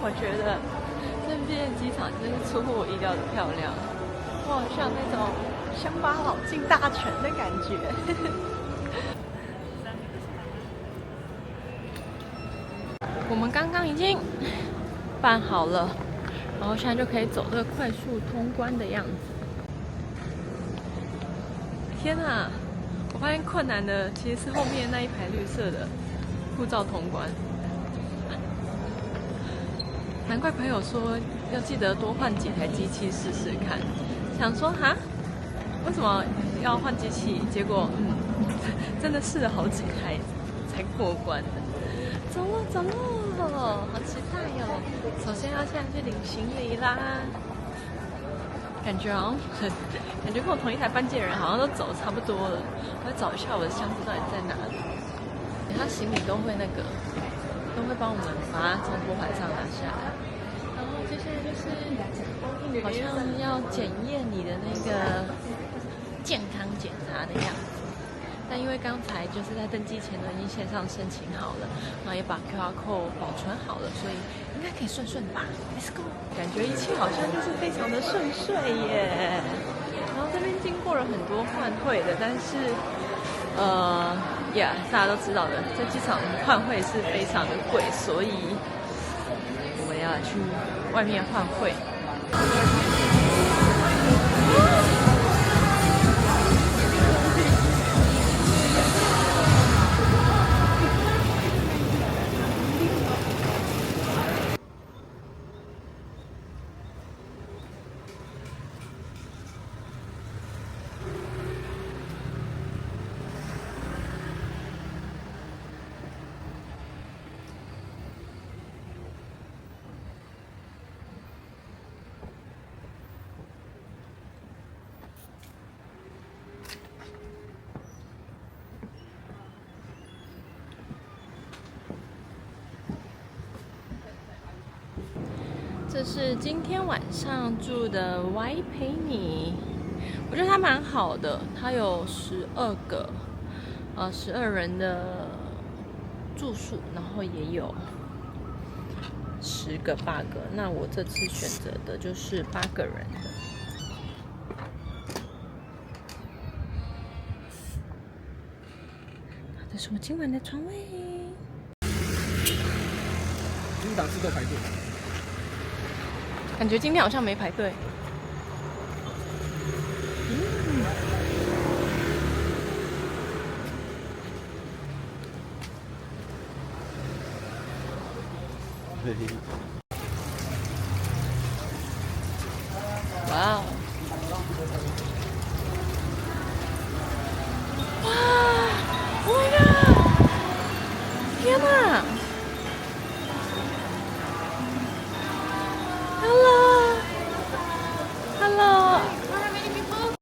我觉得这边机场真是出乎我意料的漂亮，哇，像那种乡巴佬进大城的感觉。我们刚刚已经办好了，然后现在就可以走这个快速通关的样子。天哪！我发现困难的其实是后面那一排绿色的护照通关。难怪朋友说要记得多换几台机器试试看。想说哈，为什么要换机器？结果真的试了好几台才过关的。走了走了，好期待哟！首先要现在去领行李啦。感觉跟我同一台班机的人好像都走得差不多了。我要找一下我的箱子到底在哪里。他行李都会帮我们把它从托盘上拿下来。然后接下来就是好像要检验你的那个健康检查的样子。但因为刚才就是在登机前都已经线上申请好了，然后也把 QR code 保存好了，所以应该可以顺顺吧。Let's go！ 感觉一切好像就是非常的顺遂耶。然后这边经过了很多换汇的，但是大家都知道的，在机场换汇是非常的贵，所以我们要去外面换汇。这是今天晚上住的 Y 陪你，我觉得它蛮好的，它有12人的住宿，然后也有10个、8个。那我这次选择的就是8个人的。这是我今晚的床位。应档次都排队。感觉今天好像没排队。哇哦！哇 ！Oh my god！ 天哪！ Hello. How many people?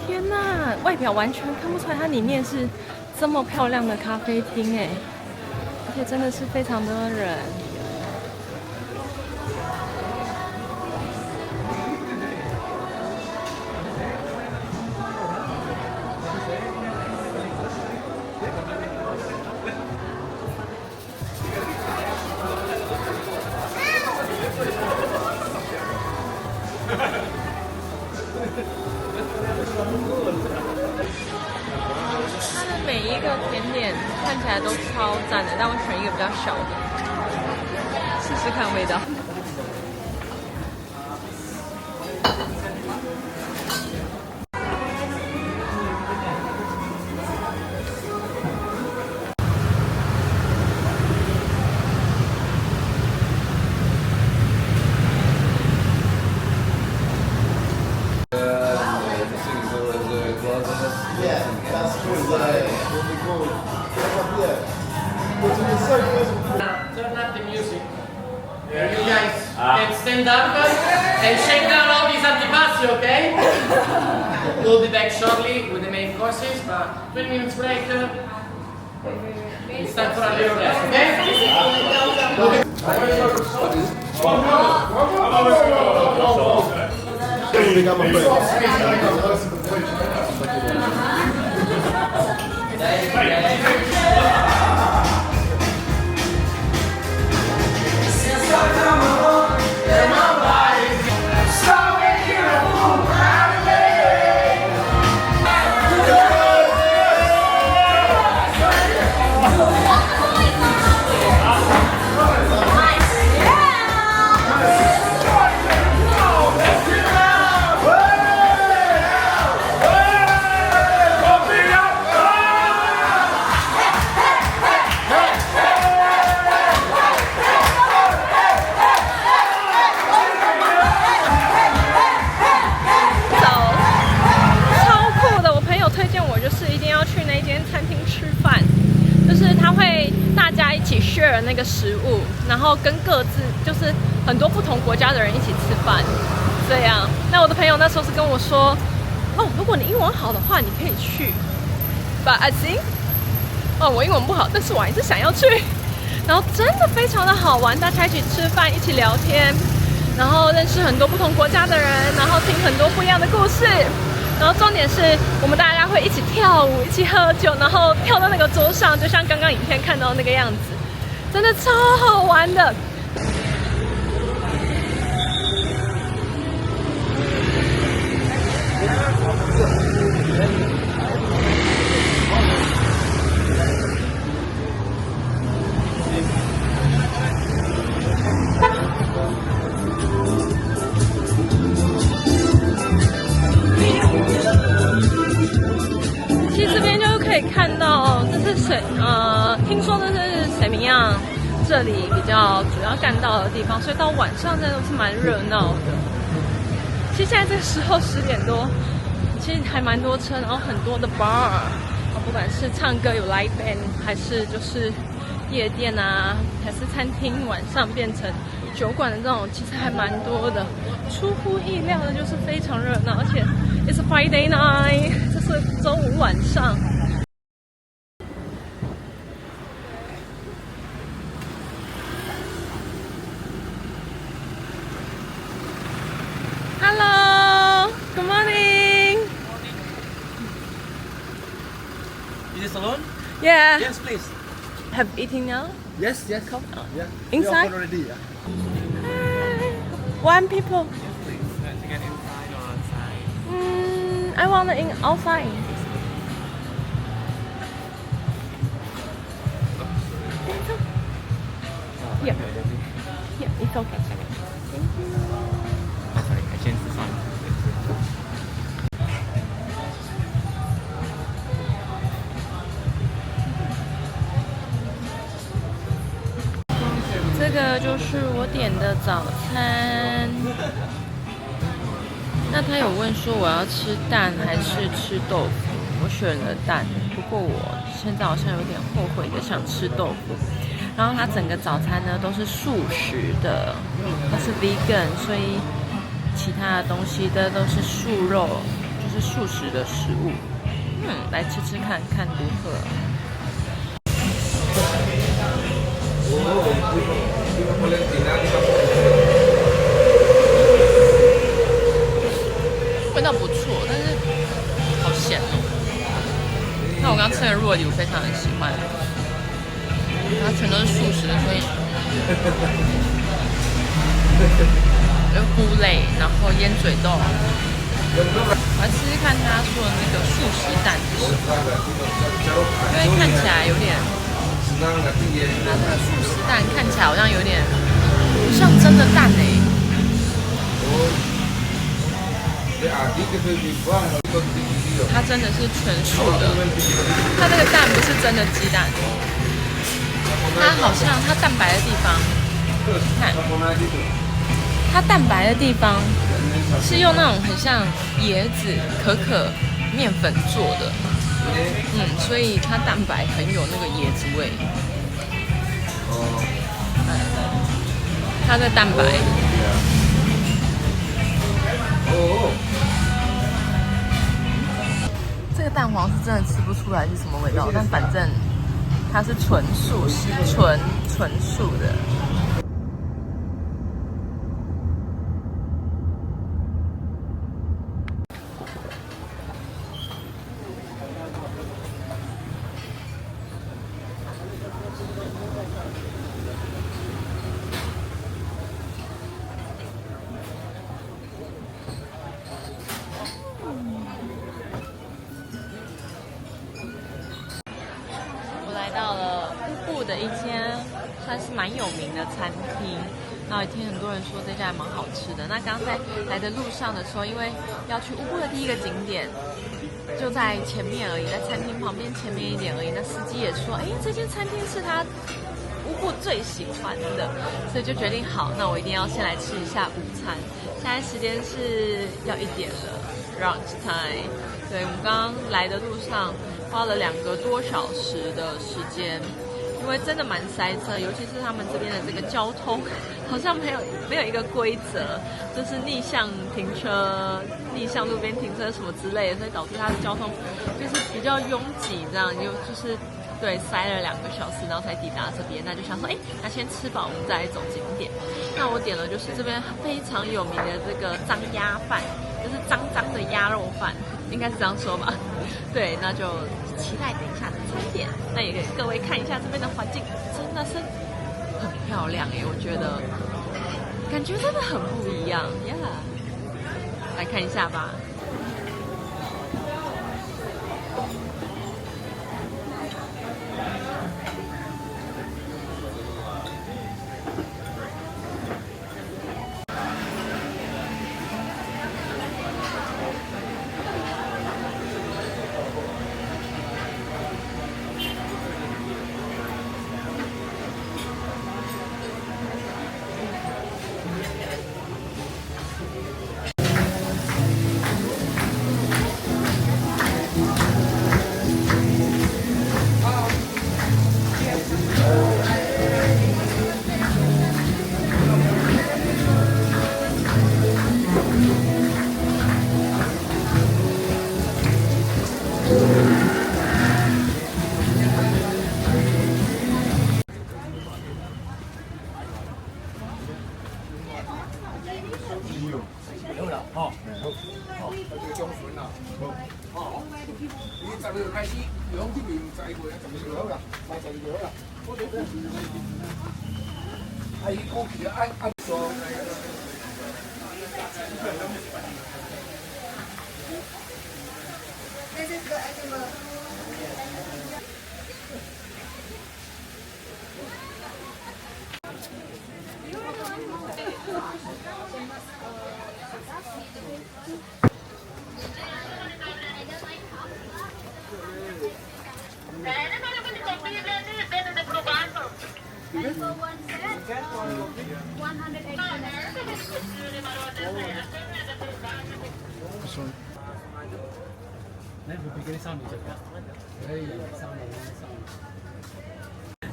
天呐，外表完全看不出来它里面是这么漂亮的咖啡厅哎，而且真的是非常多人。它的每一个甜点看起来都超赞的，但我选一个比较小的，试试看味道。Yeah, that's true. And shake down all these antipasti, okay? We'll be back shortly with the main courses, but 20 minutes break. It's time for a little rest, share 那个食物，然后跟各自就是很多不同国家的人一起吃饭，这样。那我的朋友那时候是跟我说，哦，如果你英文好的话，你可以去。But I think， 哦，我英文不好，但是我还是想要去。然后真的非常的好玩，大家一起吃饭，一起聊天，然后认识很多不同国家的人，然后听很多不一样的故事。然后重点是我们大家会一起跳舞，一起喝酒，然后跳到那个桌上，就像刚刚影片看到那个样子，真的超好玩的。看到这是听说这是谁明漾这里比较主要干道的地方，所以到晚上真的是蛮热闹的。其实现在这个时候10点多，其实还蛮多车，然后很多的 bar， 不管是唱歌有 live band， 还是就是夜店啊，还是餐厅，晚上变成酒馆的这种，其实还蛮多的。出乎意料的就是非常热闹，而且 it's a Friday night， 这是周五晚上。Hello, good morning. Is this salon? Yeah. Yes, please. Have eaten now? Yes, yes. Come. Yeah. Inside? We are already. Yeah. One people. Yes, please. To get inside or outside? I want in outside. Yeah. Yeah, it's okay. Thank you. Oh, sorry. I changed this one. 这个就是我点的早餐。那他有问说我要吃蛋还是吃豆腐，我选了蛋。不过我现在好像有点后悔的，想吃豆腐。然后它整个早餐呢都是素食的，它是 vegan， 所以其他的东西的都是素肉，就是素食的食物。来吃吃看看如何。味道不错，但是好咸哦。那我刚吃的若梨，我非常的喜欢，它全都是素食的，所以有菇类，然后腌嘴豆。我来试试看他说的那个素食蛋是什么，因为看起来有点，它这个素食蛋看起来好像有点不像真的蛋欸。它真的是全素的，它这个蛋不是真的鸡蛋，它好像它蛋白的地方，看，它蛋白的地方是用那种很像椰子可可面粉做的，所以它蛋白很有那个椰子味。它的蛋白。蛋黄是真的吃不出来是什么味道，但反正它是纯素食，纯素的。来到了乌布的一间算是蛮有名的餐厅，然后也听很多人说这家还蛮好吃的。那刚在来的路上的时候，因为要去乌布的第一个景点就在前面而已，在餐厅旁边前面一点而已。那司机也说，哎，这间餐厅是他乌布最喜欢的，所以就决定好，那我一定要先来吃一下午餐。现在时间是要1点了 ，lunch time。对，我们刚刚来的路上花了2个多小时的时间，因为真的蛮塞车，尤其是他们这边的这个交通好像没有一个规则，就是逆向停车、逆向路边停车什么之类的，所以导致它的交通就是比较拥挤，这样就是对塞了2个小时，然后才抵达这边。那就想说，哎，那先吃饱，我们再来走景点。那我点了就是这边非常有名的这个脏鸭饭，就是脏脏的鸭肉饭。应该是这样说吧，对，那就期待等一下的餐点。那也给各位看一下这边的环境，真的是很漂亮耶，我觉得感觉真的很不一样呀。来看一下吧。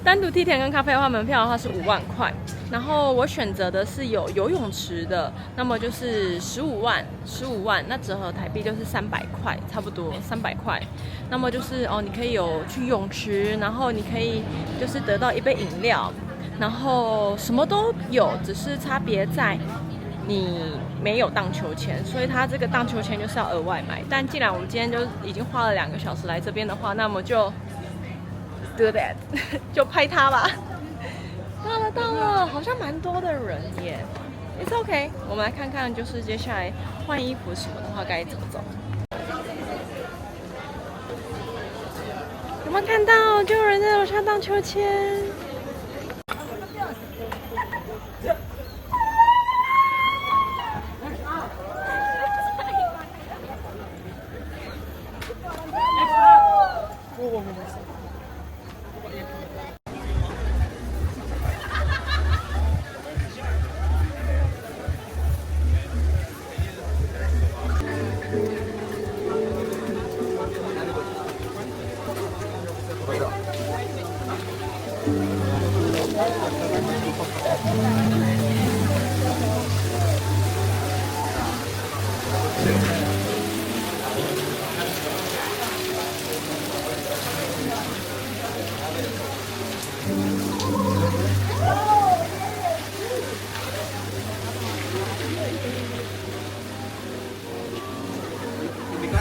单独梯田跟咖啡的话，门票的话是5万块。然后我选择的是有游泳池的，那么就是15万，那折合台币就是300块，差不多300块。那么就是你可以有去泳池，然后你可以就是得到1杯饮料，然后什么都有，只是差别在你没有荡秋千，所以它这个荡秋千就是要额外买。但既然我们今天就已经花了2个小时来这边的话，那么就 do that 就拍它吧。到了，好像蛮多的人耶。It's okay， 我们来看看，就是接下来换衣服什么的话该怎么走。有没有看到，就有人在楼下荡秋千？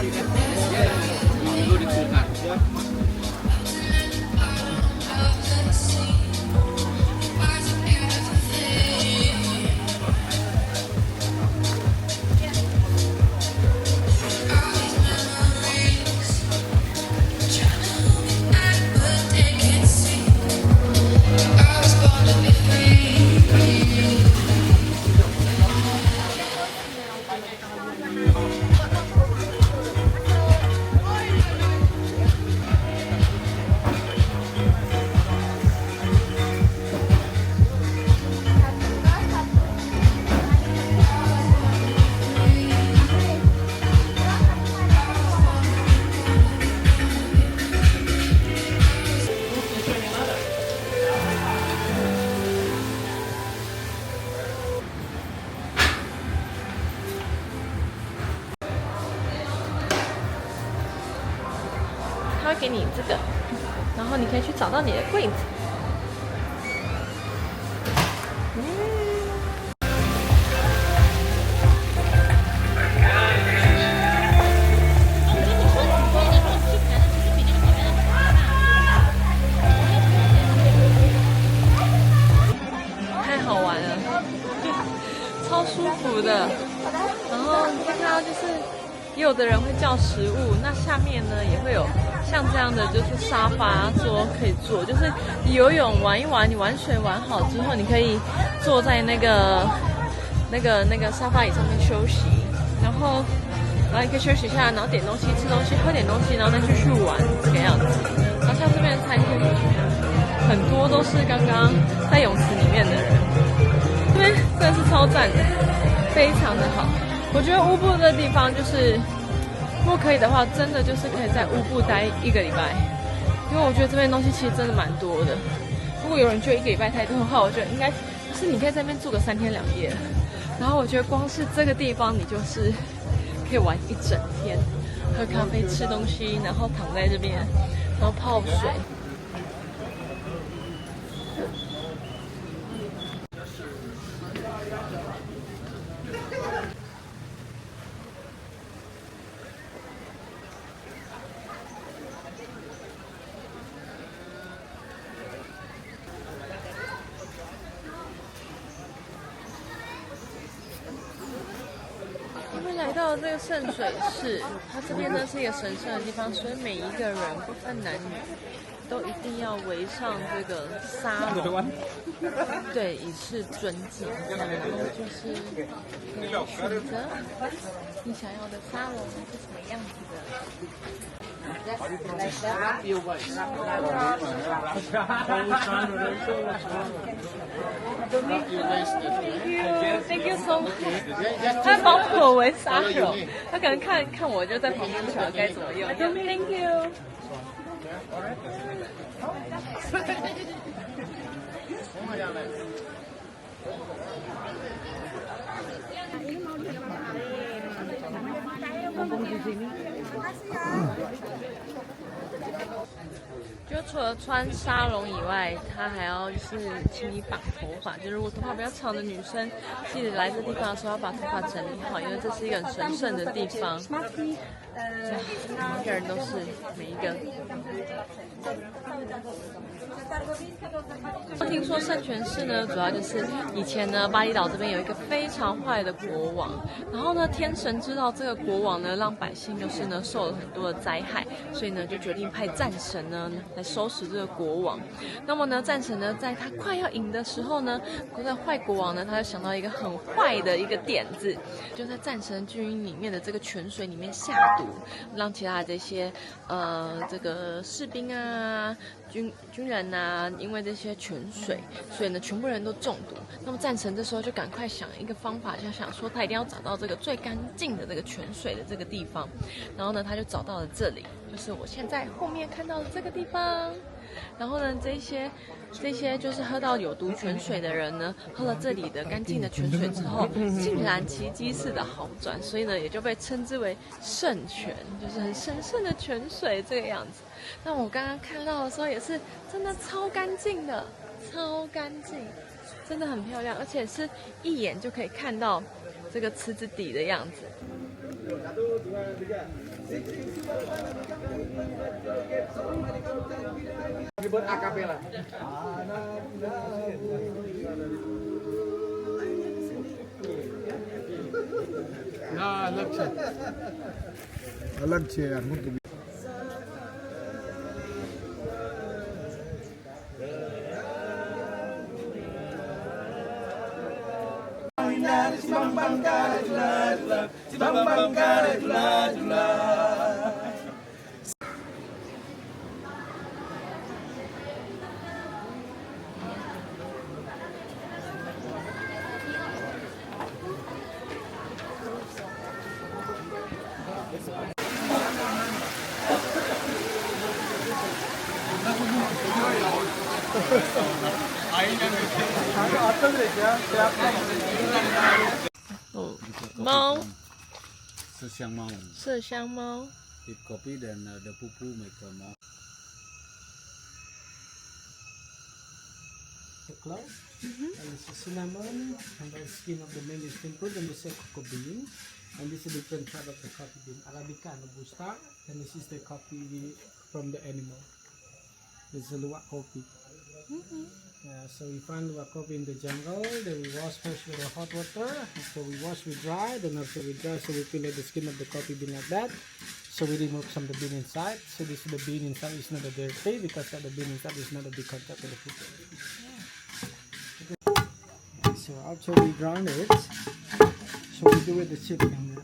Dulu dikulkan.他会给你这个，然后你可以去找到你的柜子。太好玩了，超舒服的。然后你可以看到，就是也有的人会叫食物，那下面呢也会有像这样的就是沙发桌可以坐，就是你游泳玩一玩，你玩水玩好之后，你可以坐在那个沙发椅上面休息，然后你可以休息一下，然后点东西、吃东西、喝点东西，然后再继续玩这个样子。然后像这边的餐厅，很多都是刚刚在泳池里面的人，这边真的是超赞的，非常的好。我觉得乌布的地方就是，如果可以的话，真的就是可以在乌布待1个礼拜，因为我觉得这边东西其实真的蛮多的。如果有人觉得1个礼拜太多的话，我觉得应该就是你可以在那边住个3天2夜。然后我觉得光是这个地方，你就是可以玩一整天，喝咖啡、吃东西，然后躺在这边，然后泡水。来到这个圣水寺，它这边呢是一个神圣的地方，所以每一个人不分男女，都一定要围上这个沙龙，对，以示尊敬。然后就是可以选择你想要的沙龙是什么样子的。Thank you so much。他帮我围沙龙，他可能看我就在旁边不晓得该怎么用。Thank you。就除了穿沙龙以外，它还要就是请你绑头发。就如果头发比较长的女生，记得来这地方的时候要把头发整理好，因为这是一个很神圣的地方。每一个人都是每一个。听说圣泉寺呢，主要就是以前呢，巴厘岛这边有一个非常坏的国王，然后呢，天神知道这个国王呢，让百姓就是呢受了很多的灾害，所以呢就决定派战神呢来收拾这个国王。那么呢，战神呢在他快要赢的时候呢，这个坏国王呢他就想到一个很坏的一个点子，就在战神军营里面的这个泉水里面下毒，让其他的这些这个士兵啊。军人啊，因为这些泉水，所以呢，全部人都中毒。那么战神这时候就赶快想一个方法，就想说他一定要找到这个最干净的这个泉水的这个地方。然后呢，他就找到了这里，就是我现在后面看到的这个地方。然后呢，这些就是喝到有毒泉水的人呢，喝了这里的干净的泉水之后，竟然奇迹似的好转，所以呢，也就被称之为圣泉，就是很神圣的泉水这个样子。那我刚刚看到的时候也是真的超干净的，超干净，真的很漂亮，而且是一眼就可以看到这个池子底的样子。Ribut akapela. Nah, अलग छे यार मुझे哦，猫，麝香猫麝香猫。 Tip kopi dan ada pupu mereka mau. The cloud, and this is cinnamon, and the skin of the main is sprinkled, and this is cocoa bean, and this is a different type of the coffee bean, Arabica and Robusta, and this is the coffee from the animal. This is luwak coffee. Yeah, so we find luwak coffee in the jungle, then we wash first with the hot water, after we wash we dry, then after we dry, so we peel the skin of the coffee bean like that. So we remove some of the bean inside. So this is the bean inside is not a dirty because the bean inside is not a big contact with the food. Okay, so after we ground it, so we do it the chip and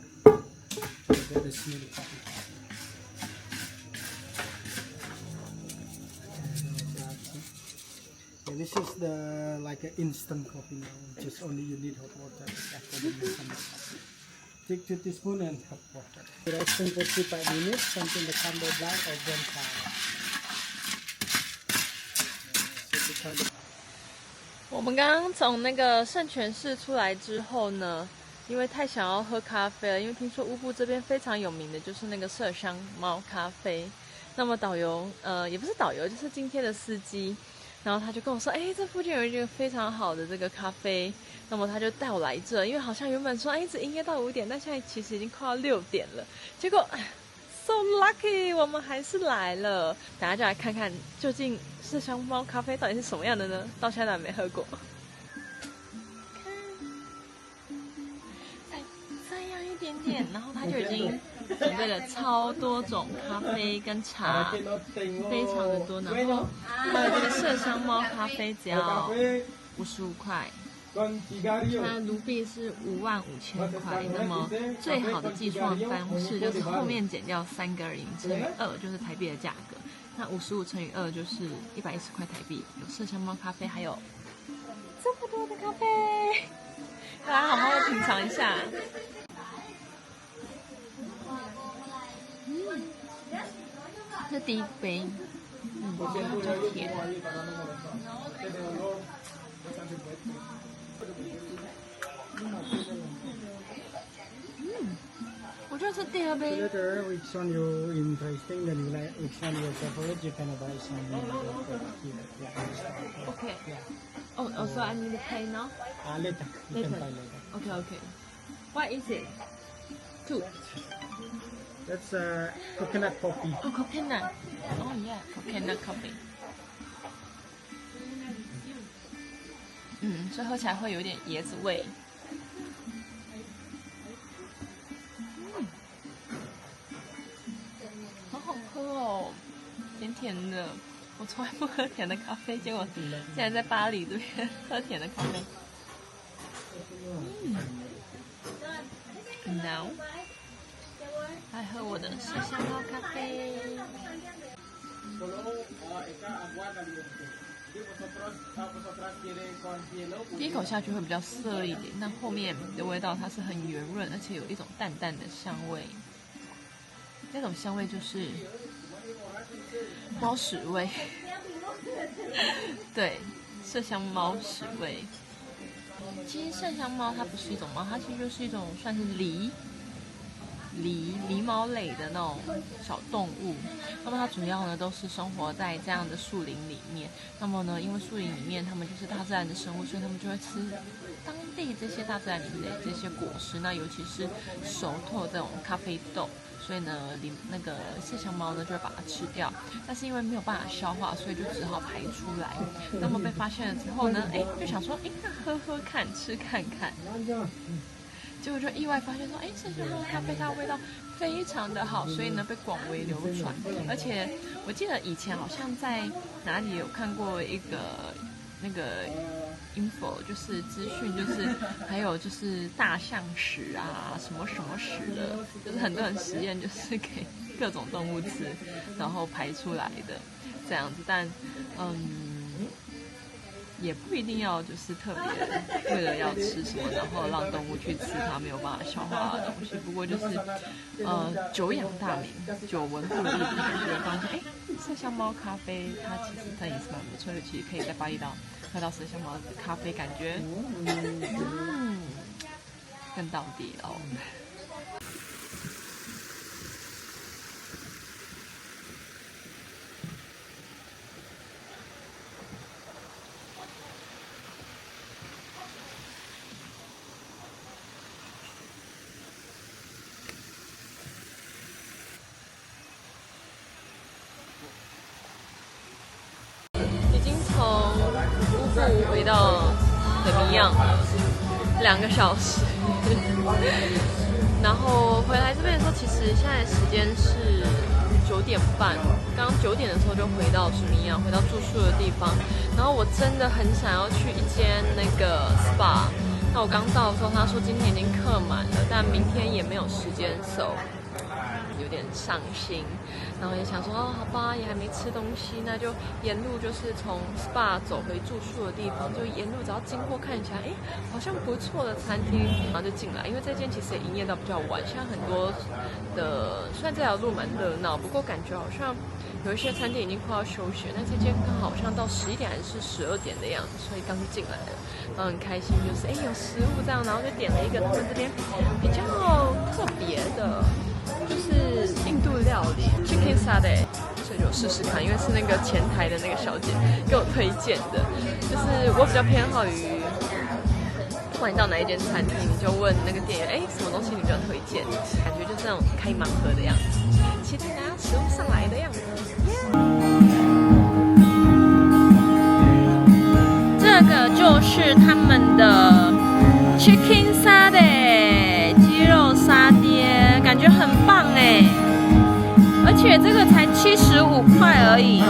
get the smell of coffee. Okay, this is the like an instant coffee now. Just only you need hot water after the coffee. Take 2 teaspoons and hot water. Roasting for 3-5 minutes until the crumble black or brown color. 我们刚刚从那个圣泉寺出来之后呢，因为太想要喝咖啡了，因为听说乌布这边非常有名的就是那个麝香猫咖啡。那么导游，也不是导游，就是今天的司机，然后他就跟我说，哎，这附近有一个非常好的这个咖啡，那么他就带我来这，因为好像原本说，哎，只营业到5点，但现在其实已经快要6点了，结果。So lucky， 我们还是来了。等下就来看看究竟麝香猫咖啡到底是什么样的呢？到现在还没喝过。看，再这样一点点，然后他就已经准备了超多种咖啡跟茶，非常的多。然后这个麝香猫咖啡只要55块。它卢币是55000块，那么最好的计算方式就是后面减掉3个0乘以2，就是台币的价格。那55乘以2就是110块台币。有麝香猫咖啡，还有这么多的咖啡，大家好好的品尝一下。这第一杯，比较甜。我觉得是第2杯。 Later, which one you interesting, then you like which one you favorite, you can buy some. Okay. Oh, so I need to pay now? Later. You can buy later. Okay. What is it? 2. That's coconut coffee. Oh, coconut. Oh yeah, coconut coffee. 所以喝起来会有点椰子味。好好喝哦，甜甜的。我从来不喝甜的咖啡，结果竟然在巴黎这边喝甜的咖啡。Now， 来喝我的麝香猫咖啡。第一口下去会比较涩一点，但后面的味道它是很圆润，而且有一种淡淡的香味。那种香味就是猫屎味，对，麝香猫屎味。其实麝香猫它不是一种猫，它其实就是一种算是狸猫类的那种小动物。那么它主要呢都是生活在这样的树林里面。那么呢，因为树林里面它们就是大自然的生物，所以它们就会吃当地这些大自然里面的这些果实。那尤其是熟透这种咖啡豆。所以呢，那个麝香猫呢就会把它吃掉，但是因为没有办法消化，所以就只好排出来。那么被发现了之后呢，就想说，那喝喝看，吃看看。结果就意外发现说，麝香猫咖啡它的味道非常的好，所以呢被广为流传。而且我记得以前好像在哪里有看过一个那个 info， 就是资讯，就是还有就是大象屎啊，什么什么屎的，就是很多人实验就是给各种动物吃，然后排出来的这样子。但也不一定要就是特别为了要吃什么，然后让动物去吃它没有办法消化的东西。不过就是久仰大名，久闻不腻，就会发现麝香猫咖啡它其实它也是蛮不错的，其实可以在巴厘岛喝到麝香猫的咖啡，感觉更到底哦。已经从乌布回到的米样2个小时，然后回来这边的时候，其实现在时间是9点半，刚9点的时候就回到什米样，回到住宿的地方。然后我真的很想要去一间那个 SPA， 那我刚到的时候他说今天已经客满了，但明天也没有时间走。有点伤心，然后也想说好吧，也还没吃东西，那就沿路就是从 SPA 走回住宿的地方，就沿路只要经过看起来好像不错的餐厅，然后就进来。因为这间其实也营业到比较晚，现在很多的虽然这条路蛮热闹，不过感觉好像有一些餐厅已经快要休息，但这间刚好像到11点还是12点的样子，所以刚进来了，然后很开心，就是有食物这样，然后就点了一个他们这边比较特别的。就是印度料理 chicken satay， 所以就试试看，因为是那个前台的那个小姐给我推荐的。就是我比较偏好于，不管你到哪一间餐厅，你就问那个店员，什么东西你比较推荐？感觉就是那种开盲盒的样子，期待大家食物上来的样子。这个就是他们的 chicken satay 鸡肉沙爹，感觉很棒而且这个才75块而已，